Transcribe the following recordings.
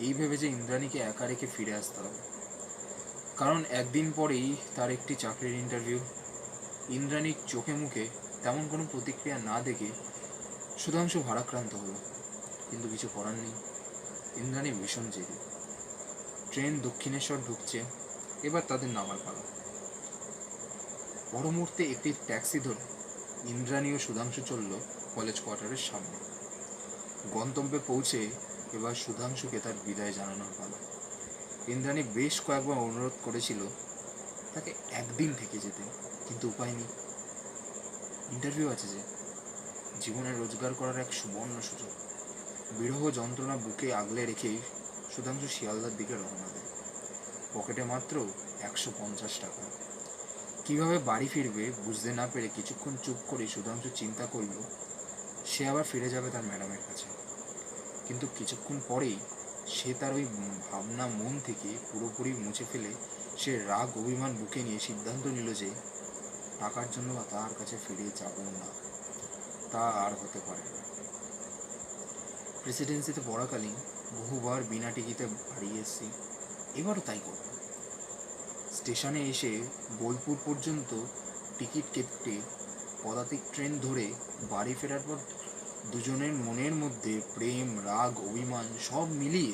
এই ভেবে যে ইন্দ্রাণীকে একা রেখে ফিরে আসতে হবে, কারণ একদিন পরেই তার একটি চাকরির ইন্টারভিউ। ইন্দ্রাণীর চোখে মুখে তেমন কোনো প্রতিক্রিয়া না দেখে সুধাংশু ভারাক্রান্ত হলো, কিন্তু কিছু করার নেই। ইন্দ্রাণী ভীষণ জেদি। ট্রেন দক্ষিণেশ্বর ঢুকছে, এবার তাদের নামার পালা। পর মুহূর্তে একটি ট্যাক্সি ধরে ইন্দ্রাণী ও সুধাংশু চলল কলেজ কোয়ার্টারের সামনে। গন্তব্যে পৌঁছে এবার সুধাংশুকে তার বিদায় জানানোর পালা। ইন্দ্রাণী বেশ কয়েকবার অনুরোধ করেছিল তাকে একদিন থেকে যেতে, কিন্তু উপায় নেই। ইন্টারভিউ আছে যে, জীবনে রোজগার করার এক সুবর্ণ সুযোগ। বিরহ যন্ত্রণা বুকে আগলে রেখেই সুধাংশু শিয়ালদার দিকে রওনা দেয়। পকেটে মাত্র 150 টাকা। কিভাবে বাড়ি ফিরবে বুঝতে না পেরে কিছুক্ষণ চুপ করে সুধাংশু চিন্তা করল সে আবার ফিরে যাবে তার ম্যাডামের কাছে। কিন্তু কিছুক্ষণ পরেই সে তার ওই ভাবনা মন থেকে পুরোপুরি মুছে ফেলে সে রাগ অভিমান বুকে নিয়ে সিদ্ধান্ত নিল যে টাকার জন্য তার কাছে ফিরে যাব না, তা আর হতে পারে না। প্রেসিডেন্সিতে পড়াকালীন বহুবার বিনা টিকিটে বাড়ি এসেছি, এবারও তাই করব। স্টেশনে এসে বোলপুর পর্যন্ত টিকিট কেটে পদাতিক ট্রেন ধরে বাড়ি ফেরার পর দুজনের মনের মধ্যে প্রেম, রাগ, অভিমান সব মিলিয়ে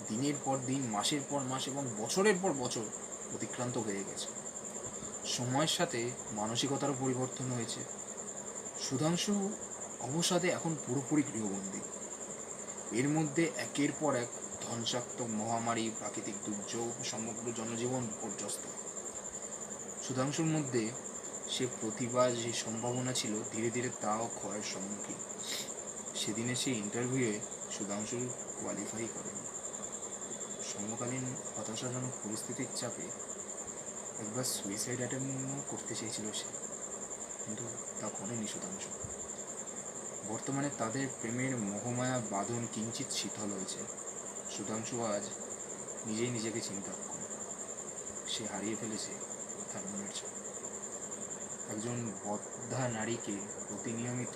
দিনের পর দিন, মাসের পর মাস এবং বছরের পর বছর অতিক্রান্ত হয়ে গেছে। সময়ের সাথে মানসিকতারও পরিবর্তন হয়েছে। সুধাংশু অবসাদে এখন পুরোপুরি গৃহবন্দী। এর মধ্যে একের পর এক ধ্বংসাত্মক মহামারী, প্রাকৃতিক দুর্যোগ, সমগ্র জনজীবন বিপর্যস্ত। সুধাংশুর মধ্যে সে প্রতিভা, যে সম্ভাবনা ছিল, ধীরে ধীরে তাও ক্ষয়ের সম্মুখীন। সেদিনে সে ইন্টারভিউয়ে সুধাংশু কোয়ালিফাই করেনি। সমকালীন হতাশাজনক পরিস্থিতির চাপে একবার সুইসাইড অ্যাটেম্পও করতে চেয়েছিল সে, কিন্তু তা করেনি সুধাংশু। বর্তমানে তাদের প্রেমের মোহমায়া বাঁধন কিঞ্চিত শীতল হয়েছে। সুধাংশু আজ নিজেই নিজেকে চিন্তা করে সে হারিয়ে ফেলেছে তার মনের ছোঁয়া। একজন বদ্ধা নারীকে প্রতিনিয়মিত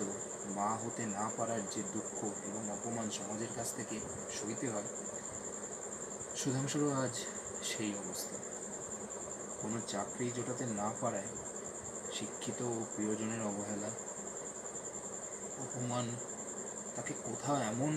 মা হতে না পারার যে দুঃখ এবং অপমান সমাজের কাছ থেকে সইতে হয়, সুধাংশুরও আজ সেই অবস্থা। কোনো চাকরি জোটাতে না পারায় শিক্ষিত ও প্রিয়জনের অবহেলা, অপমান তাকে কোথাও এমন